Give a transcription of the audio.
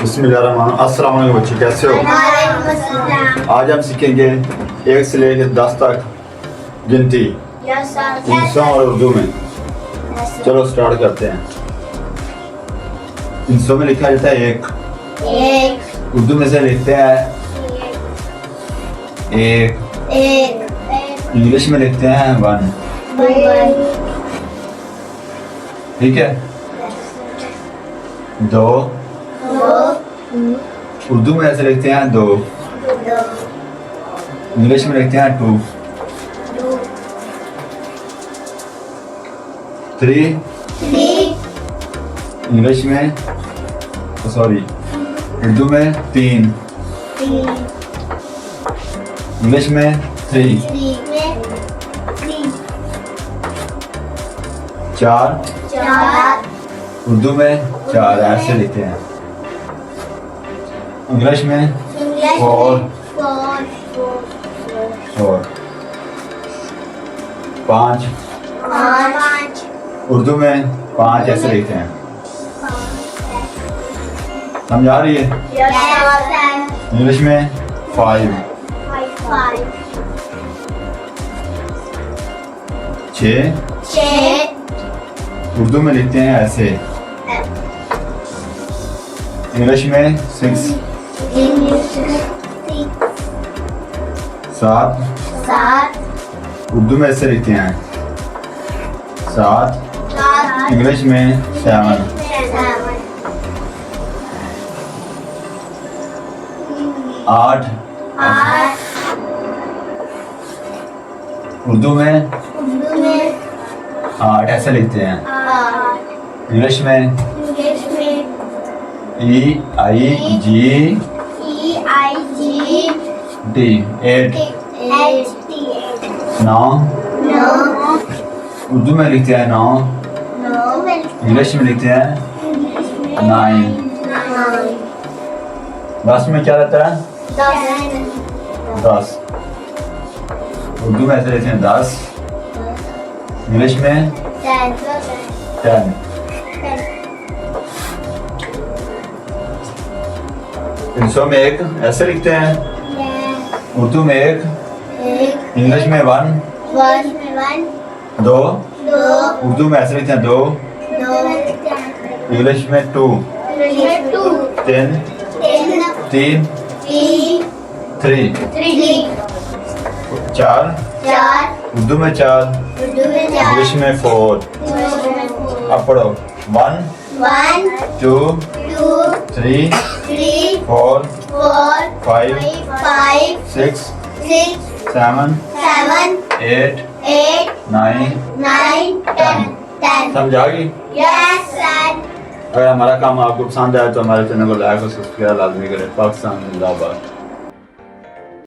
बिस्मिल्लाहिर्रहमानिर्रहीम। अस्सलाम वालेकुम बच्चे, कैसे हो? आज हम सीखेंगे 1 से लेकर 10 तक गिनती इंग्लिशों और उर्दू में। चलो स्टार्ट करते हैं। इंग्लिशों में लिखा जाता है एक, उर्दू में से लिखते हैं एक, इंग्लिश में लिखते हैं 1। ठीक है। 2, उर्दू में ऐसे लिखते हैं 2, इंग्लिश में लिखते हैं 2। 3, इंग्लिश में सॉरी उर्दू में 3, इंग्लिश में 3। 4, उर्दू में 4 ऐसे लिखते हैं, इंग्लिश में 4। 5, उर्दू में 5 ऐसे लिखते हैं। समझ आ रही है? इंग्लिश में 5। 6, उर्दू में लिखते हैं ऐसे, इंग्लिश में 6। 7, उर्दू में ऐसे लिखते हैं 7, इंग्लिश में 7। 8, उर्दू में 8 ऐसे लिखते हैं, इंग्लिश में EIGHT 8। 9, उर्दू में लिखते हैं 9, इंग्लिश में लिखते हैं 9। 10 में क्या रहता है? 10, उर्दू में ऐसे लिखते हैं 10, इंग्लिश में 10। इंग्लिशों में 1 ऐसे लिखते हैं, उर्दू में 1, इंग्लिश में 1। 2, उर्दू में ऐसे लिखते हैं 2, इंग्लिश में 2। 3, 3। 4, उर्दू में 4, इंग्लिश में 4। अब पढ़ो 1, 2, 3, 4, 5, 6, 7, 8, 9, 10। समझ आ गई? अगर हमारा काम आपको पसंद आया तो हमारे चैनल को लाइक और सब्सक्राइब लाजमी करें। पाकिस्तान जिंदाबाद।